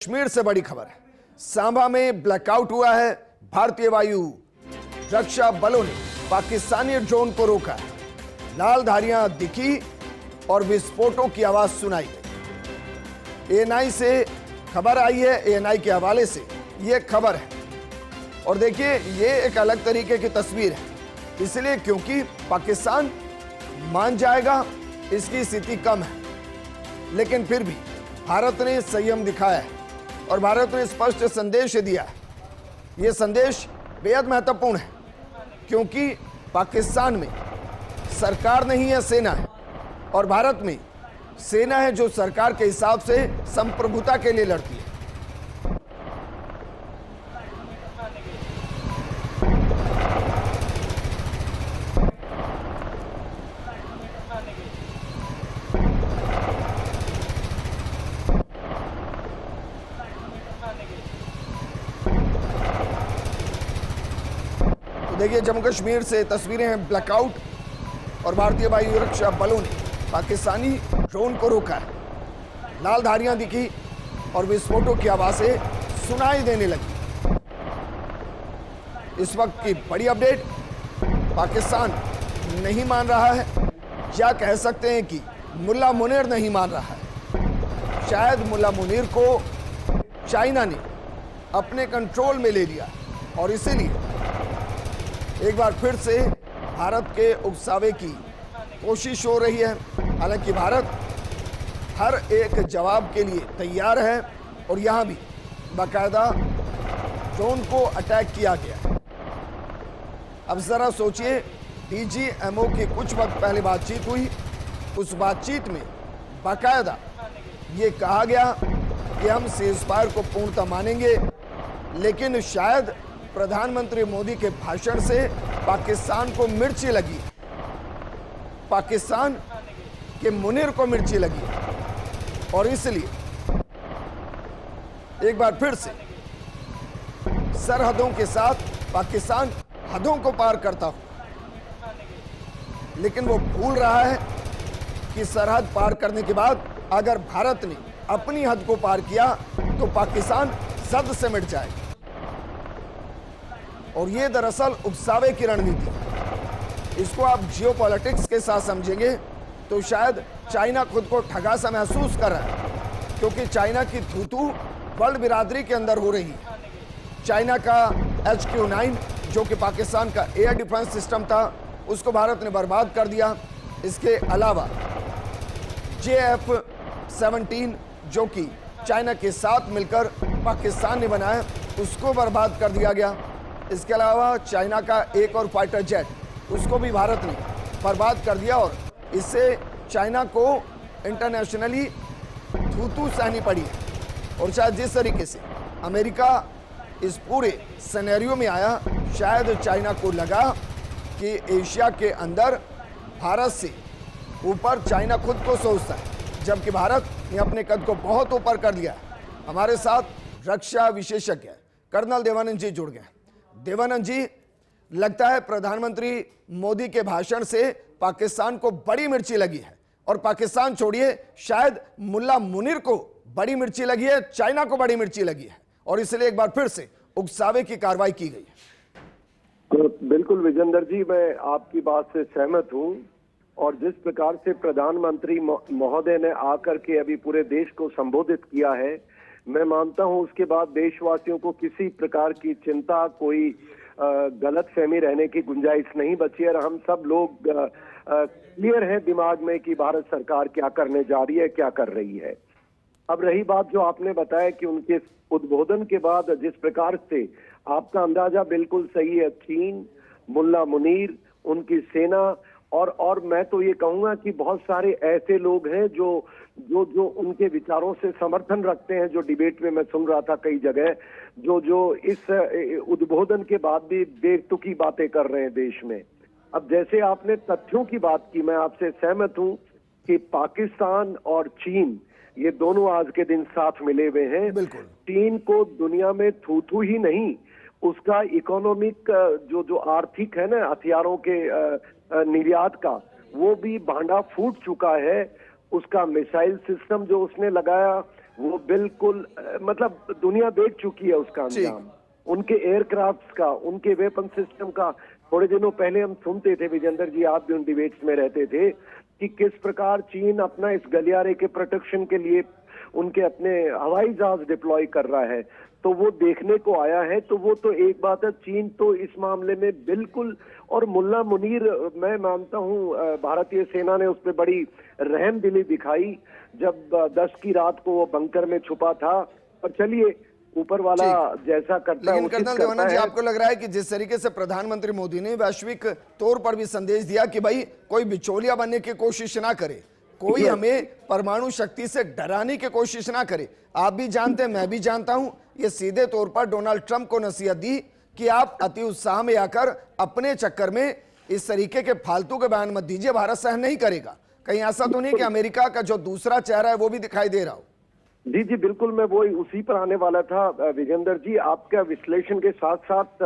कश्मीर से बड़ी खबर है। सांबा में ब्लैकआउट हुआ है। भारतीय वायु रक्षा बलों ने पाकिस्तानी ड्रोन को रोका है। लाल धारियां दिखी और विस्फोटों की आवाज सुनाई गई। एएनआई से खबर आई है। एएनआई के हवाले से यह खबर है और देखिए ये एक अलग तरीके की तस्वीर है, इसलिए क्योंकि पाकिस्तान मान जाएगा इसकी स्थिति कम है, लेकिन फिर भी भारत ने संयम दिखाया है और भारत ने स्पष्ट संदेश दिया है। यह संदेश बेहद महत्वपूर्ण है क्योंकि पाकिस्तान में सरकार नहीं है, सेना है, और भारत में सेना है जो सरकार के हिसाब से संप्रभुता के लिए लड़ती है। देखिए जम्मू कश्मीर से तस्वीरें हैं। ब्लैकआउट और भारतीय वायु रक्षा बलों ने पाकिस्तानी ड्रोन को रोका है। लाल धारियां दिखी और विस्फोटों की आवाजें सुनाई देने लगी। इस वक्त की बड़ी अपडेट, पाकिस्तान नहीं मान रहा है, या कह सकते हैं कि मुल्ला मुनीर नहीं मान रहा है। शायद मुल्ला मुनीर को चाइना ने अपने कंट्रोल में ले लिया और इसीलिए एक बार फिर से भारत के उकसावे की कोशिश हो रही है। हालांकि भारत हर एक जवाब के लिए तैयार है और यहां भी बाकायदा ड्रोन को अटैक किया गया है। अब जरा सोचिए, डीजीएमओ की कुछ वक्त पहले बातचीत हुई। उस बातचीत में बाकायदा ये कहा गया कि हम सीज़फायर को पूर्णतः मानेंगे, लेकिन शायद प्रधानमंत्री मोदी के भाषण से पाकिस्तान को मिर्ची लगी, पाकिस्तान के मुनीर को मिर्ची लगी, और इसलिए एक बार फिर से सरहदों के साथ पाकिस्तान हदों को पार करता हुआ, लेकिन वो भूल रहा है कि सरहद पार करने के बाद अगर भारत ने अपनी हद को पार किया तो पाकिस्तान जद से मिट जाएगा। और ये दरअसल उकसावे की रणनीति है। इसको आप जियोपॉलिटिक्स के साथ समझेंगे तो शायद चाइना खुद को ठगा सा महसूस कर रहा है, क्योंकि चाइना की थू-थू वर्ल्ड बिरादरी के अंदर हो रही है। चाइना का HQ-9 जो कि पाकिस्तान का एयर डिफेंस सिस्टम था, उसको भारत ने बर्बाद कर दिया। इसके अलावा JF-17 जो कि चाइना के साथ मिलकर पाकिस्तान ने बनाया, उसको बर्बाद कर दिया गया। इसके अलावा चाइना का एक और फाइटर जेट, उसको भी भारत ने बर्बाद कर दिया और इससे चाइना को इंटरनेशनली थू-थू सहनी पड़ी है। और शायद जिस तरीके से अमेरिका इस पूरे सिनेरियो में आया, शायद चाइना को लगा कि एशिया के अंदर भारत से ऊपर चाइना खुद को सोचता है, जबकि भारत ने अपने कद को बहुत ऊपर कर लिया है। हमारे साथ रक्षा विशेषज्ञ कर्नल देवानंद जी जुड़ गए। देवानंद जी, लगता है प्रधानमंत्री मोदी के भाषण से पाकिस्तान को बड़ी मिर्ची लगी है, और पाकिस्तान छोड़िए, शायद मुल्ला मुनीर को बड़ी मिर्ची लगी है, चाइना को बड़ी मिर्ची लगी है, और इसलिए एक बार फिर से उकसावे की कार्रवाई की गई है। तो बिल्कुल विजेंद्र जी, मैं आपकी बात से सहमत हूं, और जिस प्रकार से प्रधानमंत्री महोदय ने आकर के अभी पूरे देश को संबोधित किया है, मैं मानता हूं उसके बाद देशवासियों को किसी प्रकार की चिंता, कोई गलत फहमी रहने की गुंजाइश नहीं बची, और हम सब लोग क्लियर हैं दिमाग में कि भारत सरकार क्या करने जा रही है, क्या कर रही है। अब रही बात जो आपने बताया कि उनके उद्बोधन के बाद जिस प्रकार से आपका अंदाजा बिल्कुल सही है, चीन, मुल्ला मुनीर, उनकी सेना, और मैं तो ये कहूंगा कि बहुत सारे ऐसे लोग हैं जो जो जो उनके विचारों से समर्थन रखते हैं, जो डिबेट में मैं सुन रहा था कई जगह, जो इस उद्बोधन के बाद भी बेतुकी बातें कर रहे हैं देश में। अब जैसे आपने तथ्यों की बात की, मैं आपसे सहमत हूं कि पाकिस्तान और चीन ये दोनों आज के दिन साथ मिले हुए हैं। चीन को दुनिया में थू-थू ही नहीं, उसका इकोनॉमिक जो आर्थिक है ना, हथियारों के निर्यात का, वो भी भांडा फूट चुका है। उसका मिसाइल सिस्टम जो उसने लगाया, वो बिल्कुल मतलब दुनिया देख चुकी है उसका अंजाम, उनके एयरक्राफ्ट्स का, उनके वेपन सिस्टम का। थोड़े दिनों पहले हम सुनते थे विजेंद्र जी, आप भी उन डिबेट्स में रहते थे, कि किस प्रकार चीन अपना इस गलियारे के प्रोटेक्शन के लिए उनके अपने हवाई जहाज डिप्लॉय कर रहा है। तो वो देखने को आया है। तो वो तो एक बात है, चीन तो इस मामले में बिल्कुल, और मुल्ला मुनीर मैं मानता हूं भारतीय सेना ने उस पर बड़ी रहमदिली दिखाई जब 10 की रात को वो बंकर में छुपा था। और चलिए ऊपर वाला जैसा करता है, लेकिन कर्नल देवानंद जी, आपको लग रहा है कि जिस तरीके से प्रधानमंत्री मोदी ने वैश्विक तौर पर भी संदेश दिया कि भाई कोई बिचौलिया बनने की कोशिश ना करे, कोई हमें परमाणु शक्ति से डराने की कोशिश ना करे, आप भी जानते हैं मैं भी जानता हूं, ये सीधे तौर पर डोनाल्ड ट्रंप को नसीहत दी कि आप अति उत्साह में आकर अपने चक्कर में इस तरीके के फालतू के बयान मत दीजिए, भारत सहन नहीं करेगा। कहीं ऐसा तो नहीं कि अमेरिका का जो दूसरा चेहरा है वो भी दिखाई दे रहा हो? जी जी बिल्कुल, मैं वो उसी पर आने वाला था विजेंद्र जी। आपका विश्लेषण के साथ साथ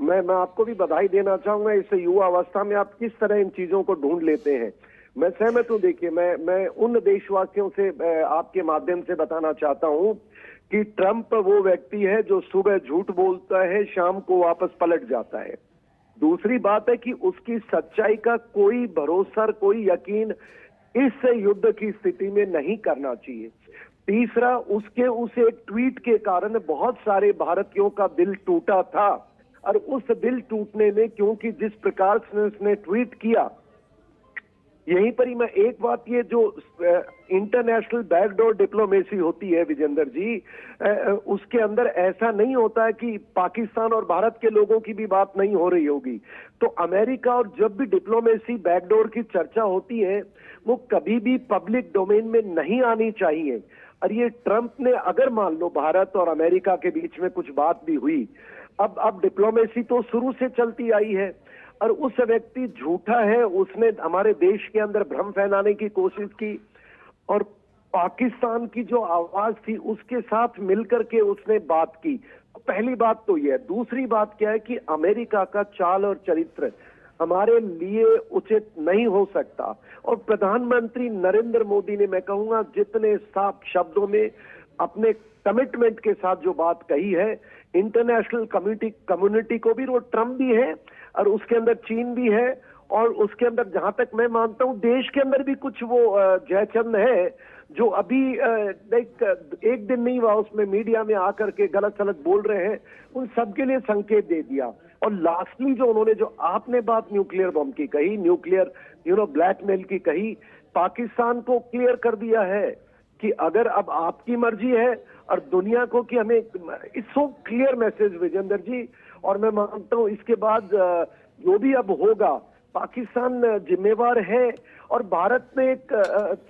मैं आपको भी बधाई देना चाहूंगा, इस युवा अवस्था में आप किस तरह इन चीजों को ढूंढ लेते हैं। मैं सहमत हूं। देखिए, मैं उन देशवासियों से आपके माध्यम से बताना चाहता हूं कि ट्रंप वो व्यक्ति है जो सुबह झूठ बोलता है, शाम को वापस पलट जाता है। दूसरी बात है कि उसकी सच्चाई का कोई भरोसा, कोई यकीन इस युद्ध की स्थिति में नहीं करना चाहिए। तीसरा, उसके उस एक ट्वीट के कारण बहुत सारे भारतीयों का दिल टूटा था, और उस दिल टूटने में क्योंकि जिस प्रकार से उसने ट्वीट किया, यहीं पर ही मैं एक बात, ये जो इंटरनेशनल बैकडोर डिप्लोमेसी होती है विजेंद्र जी, उसके अंदर ऐसा नहीं होता है कि पाकिस्तान और भारत के लोगों की भी बात नहीं हो रही होगी। तो अमेरिका, और जब भी डिप्लोमेसी बैकडोर की चर्चा होती है वो कभी भी पब्लिक डोमेन में नहीं आनी चाहिए। और ये ट्रंप ने, अगर मान लो भारत और अमेरिका के बीच में कुछ बात भी हुई, अब डिप्लोमेसी तो शुरू से चलती आई है, और उस व्यक्ति झूठा है, उसने हमारे देश के अंदर भ्रम फैलाने की कोशिश की, और पाकिस्तान की जो आवाज थी उसके साथ मिलकर के उसने बात की। पहली बात तो यह है। दूसरी बात क्या है कि अमेरिका का चाल और चरित्र हमारे लिए उचित नहीं हो सकता। और प्रधानमंत्री नरेंद्र मोदी ने, मैं कहूंगा, जितने साफ शब्दों में अपने कमिटमेंट के साथ जो बात कही है, इंटरनेशनल कम्युनिटी को भी, वो ट्रंप भी है और उसके अंदर चीन भी है, और उसके अंदर जहां तक मैं मानता हूं देश के अंदर भी कुछ वो जयचंद है जो अभी एक दिन नहीं हुआ उसमें मीडिया में आकर के गलत सलत बोल रहे हैं, उन सबके लिए संकेत दे दिया। और लास्टली जो उन्होंने, जो आपने बात न्यूक्लियर बम की कही, न्यूक्लियर ब्लैकमेल की कही, पाकिस्तान को क्लियर कर दिया है कि अगर अब आपकी मर्जी है, और दुनिया को कि हमें, it's so clear message Vijendra ji. और मैं मानता हूं इसके बाद जो भी अब होगा, पाकिस्तान जिम्मेवार है, और भारत में एक,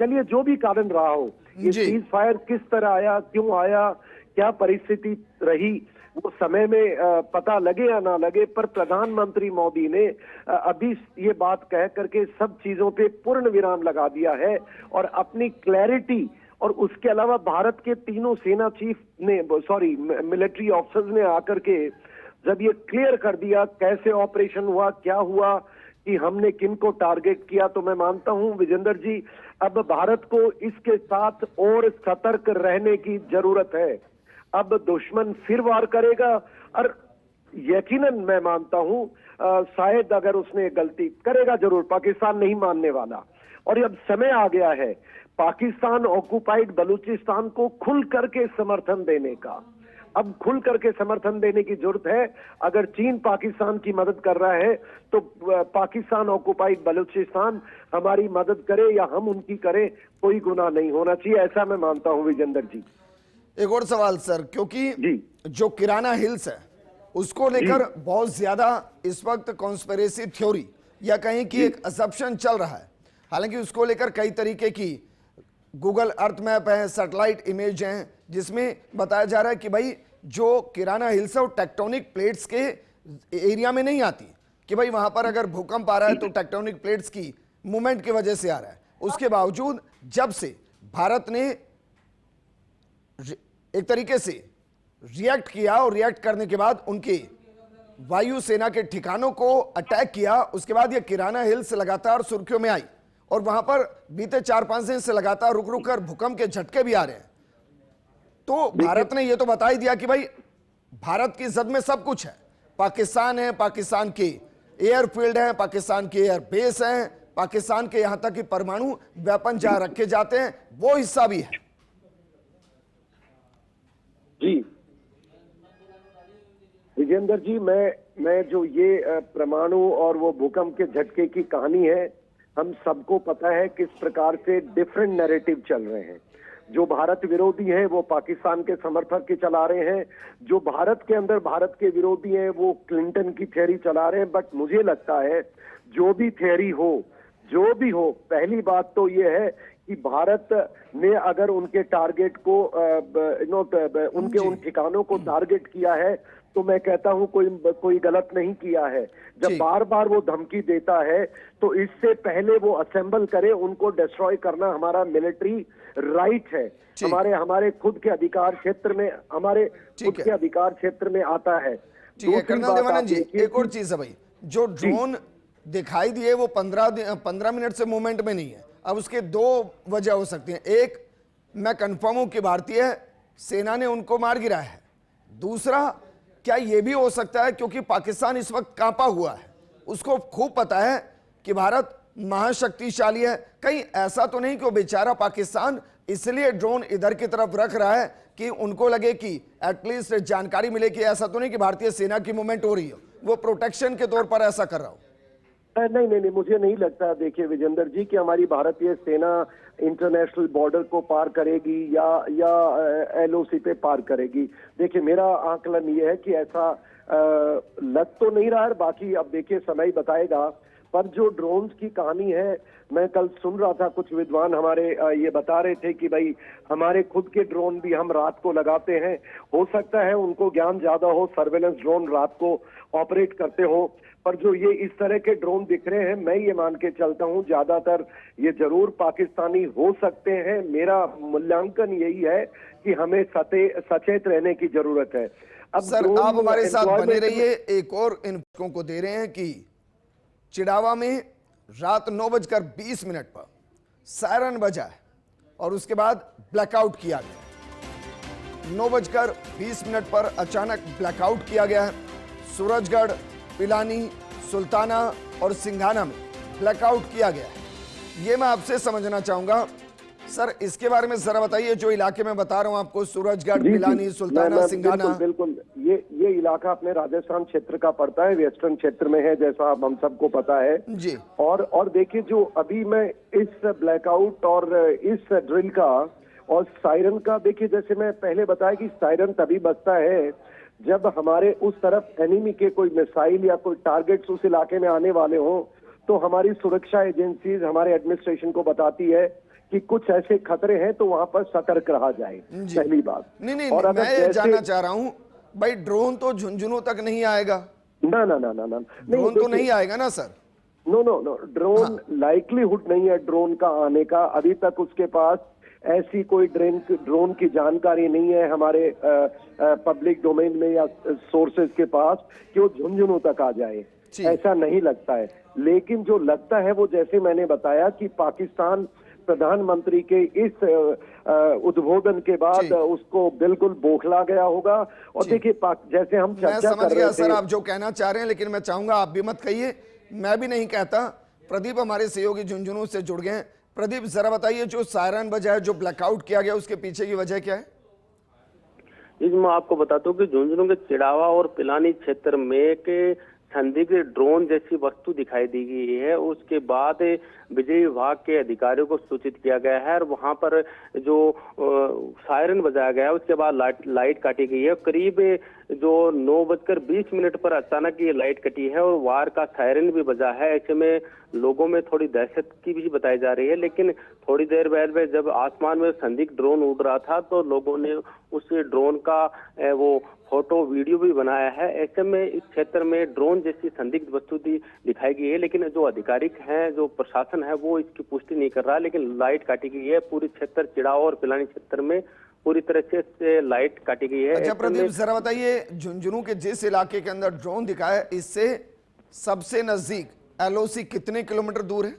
चलिए जो भी कारण रहा हो, ये सीज फायर किस तरह आया, क्यों आया, क्या परिस्थिति रही, वो समय में पता लगे या ना लगे, पर प्रधानमंत्री मोदी ने अभी ये बात कह करके सब चीजों पे पूर्ण विराम लगा दिया है, और अपनी क्लैरिटी, और उसके अलावा भारत के तीनों सेना चीफ ने, मिलिट्री ऑफिसर्स ने आकर के जब ये क्लियर कर दिया कैसे ऑपरेशन हुआ, क्या हुआ, कि हमने किन को टारगेट किया, तो मैं मानता हूं विजेंद्र जी अब भारत को इसके साथ और सतर्क रहने की जरूरत है। अब दुश्मन फिर वार करेगा, और यकीनन मैं मानता हूं शायद अगर उसने गलती करेगा जरूर, पाकिस्तान नहीं मानने वाला। और अब समय आ गया है पाकिस्तान ऑक्युपाइड बलूचिस्तान को खुल करके समर्थन देने का। अब खुल करके समर्थन देने की जरूरत है। अगर चीन पाकिस्तान की मदद कर रहा है तो पाकिस्तान ऑक्युपाइड बलूचिस्तान हमारी मदद करे या हम उनकी करें, कोई गुनाह नहीं होना चाहिए, ऐसा मैं मानता हूं विजेंद्र जी। एक और सवाल सर, क्योंकि जो किराना हिल्स है उसको लेकर बहुत ज्यादा इस वक्त कॉन्स्पिरेसी थ्योरी या कहीं की एक असम्पशन चल रहा है। हालांकि उसको लेकर कई तरीके की गूगल अर्थ मैप है, सैटेलाइट इमेज हैं, जिसमें बताया जा रहा है कि भाई जो किराना हिल्स है वो टेक्टोनिक प्लेट्स के एरिया में नहीं आती, कि भाई वहां पर अगर भूकंप आ रहा है तो टेक्टोनिक प्लेट्स की मूवमेंट की वजह से आ रहा है। उसके बावजूद जब से भारत ने एक तरीके से रिएक्ट किया, और रिएक्ट करने के बाद उनके वायुसेना के ठिकानों को अटैक किया, उसके बाद ये किराना हिल्स लगातार सुर्खियों में आई, और वहां पर बीते 4-5 दिन से लगातार रुक रुक कर भूकंप के झटके भी आ रहे हैं। तो भारत ने ये तो बता ही दिया कि भाई भारत की जद में सब कुछ है, पाकिस्तान है, पाकिस्तान के एयरफील्ड है, पाकिस्तान के एयर बेस है, पाकिस्तान के यहां तक कि परमाणु वेपन जहां रखे जाते हैं वो हिस्सा भी है। जी विजेंद्र जी, मैं जो ये परमाणु और वो भूकंप के झटके की कहानी है, हम सबको पता है किस प्रकार से डिफरेंट नैरेटिव चल रहे हैं। जो भारत विरोधी हैं वो पाकिस्तान के समर्थक के चला रहे हैं, जो भारत के अंदर भारत के विरोधी हैं वो क्लिंटन की थ्योरी चला रहे हैं। बट मुझे लगता है जो भी थ्योरी हो, जो भी हो, पहली बात तो ये है कि भारत ने अगर उनके टारगेट को उनके उन ठिकानों को टारगेट किया है तो मैं कहता हूं कोई गलत नहीं किया है। जब बार बार वो धमकी देता है तो इससे पहले वो असेंबल करे, उनको डिस्ट्रॉय करना हमारा मिलिट्री राइट है, हमारे खुद के अधिकार क्षेत्र में, हमारे खुद के अधिकार क्षेत्र में आता है। कर्नल देवानंद जी, एक और चीज है भाई, जो ड्रोन दिखाई दिए वो 15 मिनट से मूवमेंट में नहीं है। अब उसके दो वजह हो सकती हैं। एक, मैं कंफर्म हूं कि भारतीय सेना ने उनको मार गिराया है। दूसरा, क्या यह भी हो सकता है क्योंकि पाकिस्तान इस वक्त कांपा हुआ है, उसको खूब पता है कि भारत महाशक्तिशाली है। कहीं ऐसा तो नहीं कि वो बेचारा पाकिस्तान इसलिए ड्रोन इधर की तरफ रख रहा है कि उनको लगे कि एटलीस्ट जानकारी मिले कि ऐसा तो नहीं कि भारतीय सेना की मूवमेंट हो रही हो, वो प्रोटेक्शन के तौर पर ऐसा कर रहा हो? नहीं, मुझे नहीं लगता। देखिए विजेंद्र जी कि हमारी भारतीय सेना इंटरनेशनल बॉर्डर को पार करेगी या एलओसी पे पार करेगी। देखिए मेरा आकलन ये है कि ऐसा लग तो नहीं रहा है, बाकी अब देखिए समय ही बताएगा। पर जो ड्रोन्स की कहानी है, मैं कल सुन रहा था कुछ विद्वान हमारे ये बता रहे थे कि भाई हमारे खुद के ड्रोन भी हम रात को लगाते हैं। हो सकता है उनको ज्ञान ज्यादा हो, सर्वेलेंस ड्रोन रात को ऑपरेट करते हो, पर जो ये इस तरह के ड्रोन दिख रहे हैं, मैं ये मान के चलता हूं ज्यादातर ये जरूर पाकिस्तानी हो सकते हैं। मेरा मूल्यांकन यही है कि हमें सचेत रहने की जरूरत है। अब सर आप हमारे साथ बने रहिए। एक और इनको को दे रहे हैं कि चिड़ावा में रात 9:20 पर सायरन बजा है और उसके बाद ब्लैकआउट किया गया। 9:20 पर अचानक ब्लैकआउट किया गया है। सूरजगढ़, पिलानी, सुल्ताना और सिंघाना में ब्लैकआउट किया गया है। ये मैं आपसे समझना चाहूंगा सर, इसके बारे में जरा बताइए। जो इलाके में बता रहा हूं आपको, सूरजगढ़, पिलानी, सुल्ताना, सिंघाना। बिल्कुल ये इलाका अपने राजस्थान क्षेत्र का पड़ता है, वेस्टर्न क्षेत्र में है, जैसा हम सबको पता है जी। और देखिए जो अभी मैं इस ब्लैकआउट और इस ड्रिल का और सायरन का, देखिए जैसे मैं पहले बताया कि सायरन तभी बजता है जब हमारे उस तरफ एनिमी के कोई मिसाइल या कोई टारगेट्स उस इलाके में आने वाले हो, तो हमारी सुरक्षा एजेंसीज हमारे एडमिनिस्ट्रेशन को बताती है कि कुछ ऐसे खतरे हैं तो वहां पर सतर्क रहा जाए। पहली बात। नहीं, और मैं ये जानना चाह रहा हूं भाई, ड्रोन तो झुंझुनों तक नहीं आएगा ना, ड्रोन तो नहीं आएगा ना सर? नो, ड्रोन लाइकलीहुड नहीं है ड्रोन का आने का। अभी तक उसके पास ऐसी कोई ड्रोन की जानकारी नहीं है हमारे पब्लिक डोमेन में या सोर्सेज के पास कि वो झुंझुनों तक आ जाए, ऐसा नहीं लगता है। लेकिन जो लगता है वो जैसे मैंने बताया कि पाकिस्तान प्रधानमंत्री के इस उद्बोधन के बाद उसको बिल्कुल बौखला गया होगा। और देखिए जैसे हम चर्चा कर रहे थे, सर आप जो कहना चाह रहे हैं, लेकिन मैं चाहूंगा आप भी मत कहिए, मैं भी नहीं कहता। प्रदीप हमारे सहयोगी झुंझुनू से जुड़ गए हैं। प्रदीप जरा बताइए, जो सायरन बजा है, जो ब्लैकआउट किया गया, उसके पीछे की वजह क्या है? मैं आपको बताता हूँ कि झुंझुनू के चिड़ावा और पिलानी क्षेत्र में के संदिग्ध ड्रोन जैसी वस्तु दिखाई दी गई है। उसके बाद बिजली विभाग के अधिकारियों को सूचित किया गया है और वहां पर जो सायरन बजाया गया है उसके बाद लाइट काटी गई है। करीब जो 9:20 पर अचानक ये लाइट कटी है और वार का सायरन भी बजा है। ऐसे में लोगों में थोड़ी दहशत की भी बताई जा रही है। लेकिन थोड़ी देर बाद में जब आसमान में संदिग्ध ड्रोन उड़ रहा था तो लोगों ने उस ड्रोन का वो फोटो वीडियो भी बनाया है। ऐसे में इस क्षेत्र में ड्रोन जैसी संदिग्ध वस्तु दिखाई गई है, लेकिन जो अधिकारिक हैं, जो प्रशासन है, वो इसकी पुष्टि नहीं कर रहा है। लेकिन लाइट काटी गई है पूरी क्षेत्र, चिड़ावा और पिलानी क्षेत्र में पूरी तरह से लाइट काटी गई है। अच्छा प्रदीप जरा बताइए, झुंझुनू के जिस इलाके के अंदर ड्रोन दिखा है, इससे सबसे नजदीक एलओसी कितने किलोमीटर दूर है?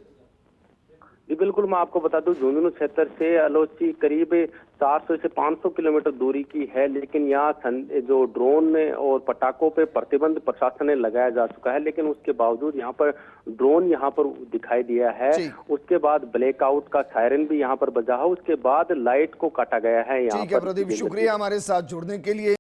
जी बिल्कुल, मैं आपको बता दूं झुंझुनू क्षेत्र से अलोची करीब 400 से 500 किलोमीटर दूरी की है, लेकिन यहाँ जो ड्रोन और पटाखों पे प्रतिबंध प्रशासन ने लगाया जा चुका है, लेकिन उसके बावजूद यहाँ पर ड्रोन यहाँ पर दिखाई दिया है। उसके बाद ब्लैकआउट का सायरन भी यहाँ पर बजा है, उसके बाद लाइट को काटा गया है यहाँ पर। ठीक है प्रदीप, शुक्रिया हमारे साथ जुड़ने के लिए।